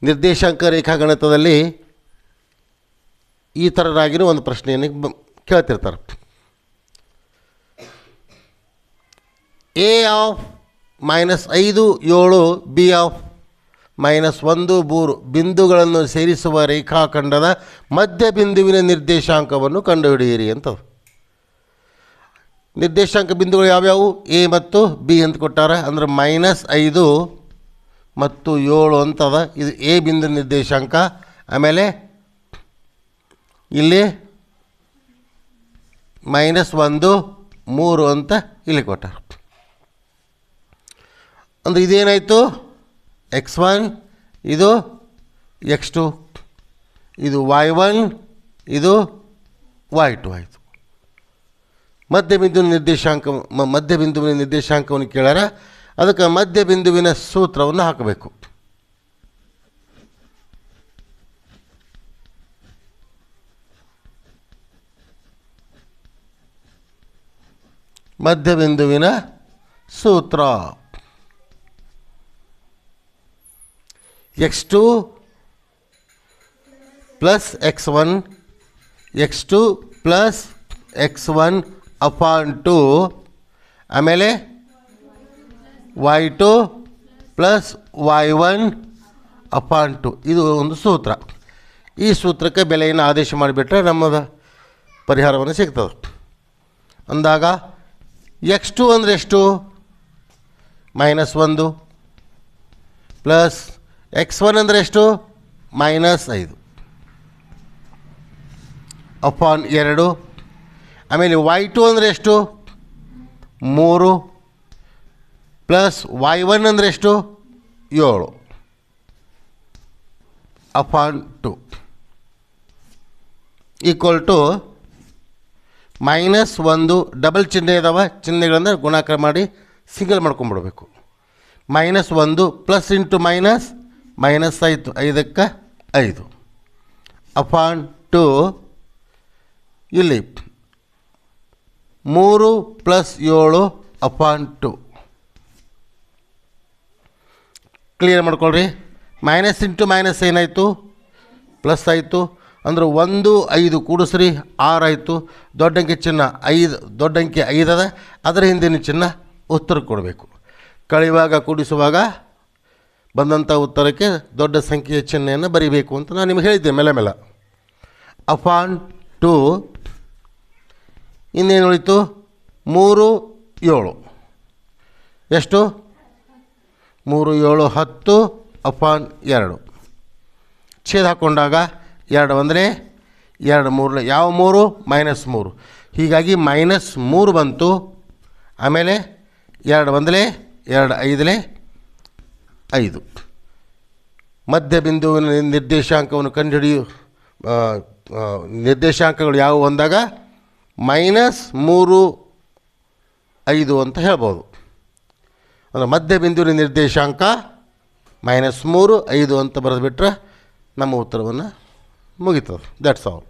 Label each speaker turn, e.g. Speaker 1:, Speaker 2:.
Speaker 1: ನಿರ್ದೇಶಾಂಕ ರೇಖಾಗಣಿತದಲ್ಲಿ ಈ ಥರದಾಗಿರೋ ಒಂದು ಪ್ರಶ್ನೆಯನ್ನು ಕೇಳ್ತಿರ್ತಾರೆ. ಎ ಆಫ್ -5 7 ಬಿ ಆಫ್ -1 3 ಬಿಂದುಗಳನ್ನು ಸೇರಿಸುವ ರೇಖಾಖಂಡದ ಮಧ್ಯಬಿಂದುವಿನ ನಿರ್ದೇಶಾಂಕವನ್ನು ಕಂಡುಹಿಡಿಯಿರಿ ಅಂತ. ನಿರ್ದೇಶಾಂಕ ಬಿಂದುಗಳು ಯಾವ್ಯಾವು? ಎ ಮತ್ತು ಬಿ ಅಂತ ಕೊಟ್ಟಾರ. ಅಂದ್ರೆ -5 ಮತ್ತು 7 ಅಂತದ. ಇದು ಎ ಬಿಂದು ನಿರ್ದೇಶಾಂಕ. ಆಮೇಲೆ ಇಲ್ಲಿ -1 3 ಅಂತ ಇಲ್ಲಿ ಕೊಟ್ಟಾರ. ಅಂದರೆ ಇದೇನಾಯಿತು? x1, ಇದು x2, ಇದು y1, ಇದು y2 ಆಯಿತು. ಮಧ್ಯಬಿಂದುವಿನ ನಿರ್ದೇಶಾಂಕವನ್ನು ಕೇಳ್ಯಾರ. ಅದಕ್ಕೆ ಮಧ್ಯಬಿಂದುವಿನ ಸೂತ್ರವನ್ನು ಹಾಕಬೇಕು. ಮಧ್ಯಬಿಂದುವಿನ ಸೂತ್ರ x2 plus x1 x2 plus x1 upon 2 ಆಮೇಲೆ y2 ಪ್ಲಸ್ y1 ಅಪಾನ್ 2. ಇದು ಒಂದು ಸೂತ್ರ. ಈ ಸೂತ್ರಕ್ಕೆ ಬೆಲೆಯನ್ನು ಆದೇಶ ಮಾಡಿಬಿಟ್ರೆ ನಮ್ಮದು ಪರಿಹಾರವನ್ನು ಸಿಗ್ತದೆ. ಅಂದಾಗ x2 ಅಂದರೆ ಎಷ್ಟು? -1 ಪ್ಲಸ್ x1 ಅಂದರೆ ಎಷ್ಟು? -5 ಅಪಾನ್ 2. ಆಮೇಲೆ y2 ಅಂದರೆ ಎಷ್ಟು? 3 ಪ್ಲಸ್ y1 ಅಂದರೆ ಎಷ್ಟು? 7 ಅಪಾನ್ 2 ಈಕ್ವಲ್ ಟು -1 ಡಬಲ್ ಚಿಹ್ನೆ ಇದಾವೆ. ಚಿಹ್ನೆಗಳನ್ನು ಗುಣಾಕಾರ ಮಾಡಿ ಸಿಂಗಲ್ ಮಾಡ್ಕೊಂಡ್ಬಿಡ್ಬೇಕು. -1 ಪ್ಲಸ್ ಇಂಟು ಮೈನಸ್ ಆಯಿತು. 5ಕ್ಕೆ 5 ಅಪಾನ್ 2. ಇಲ್ಲಿ 3 ಪ್ಲಸ್ 7 ಅಪಾನ್ 2. ಕ್ಲಿಯರ್ ಮಾಡ್ಕೊಳ್ರಿ. ಮೈನಸ್ ಇಂಟು ಮೈನಸ್ ಏನಾಯಿತು? ಪ್ಲಸ್ ಆಯಿತು. ಅಂದ್ರೆ 1 5 ಕೂಡಿಸ್ರಿ 6 ಆಯಿತು. ದೊಡ್ಡ ಅಂಕೆ ಚಿಹ್ನೆ 5, ದೊಡ್ಡ ಅಂಕೆ 5 ಅದ. ಅದರ ಹಿಂದಿನ ಚಿಹ್ನೆ ಉತ್ತರ ಕೊಡಬೇಕು. ಕಳೆಯುವಾಗ ಕೂಡಿಸುವಾಗ ಬಂದಂಥ ಉತ್ತರಕ್ಕೆ ದೊಡ್ಡ ಸಂಖ್ಯೆಯ ಚಿಹ್ನೆಯನ್ನು ಬರೀಬೇಕು ಅಂತ ನಾನು ನಿಮಗೆ ಹೇಳಿದ್ದೆ ಮೇಲೆ. ಅಪಾನ್ 2. ಇನ್ನೇನು ಉಳಿತು? 3 7 ಎಷ್ಟು? 3 7 10 ಅಪಾನ್ 2. ಛೇದ ಹಾಕ್ಕೊಂಡಾಗ 2 ಅಂದರೆ 2 3 ಯಾವ 3? -3. ಹೀಗಾಗಿ -3 ಬಂತು. ಆಮೇಲೆ 2 ಬಂದಲೇ 2 5 5. ಮಧ್ಯಬಿಂದುವಿನ ನಿರ್ದೇಶಾಂಕವನ್ನು ಕಂಡುಹಿಡಿಯು. ನಿರ್ದೇಶಾಂಕಗಳು ಯಾವುವು ಅಂದಾಗ -3 5 ಅಂತ ಹೇಳ್ಬೋದು. ಅಂದರೆ ಮಧ್ಯಬಿಂದುವಿನ ನಿರ್ದೇಶಾಂಕ -3 5 ಅಂತ ಬರೆದುಬಿಟ್ರೆ ನಮ್ಮ ಉತ್ತರವನ್ನು ಮುಗಿತದೆ. That's all.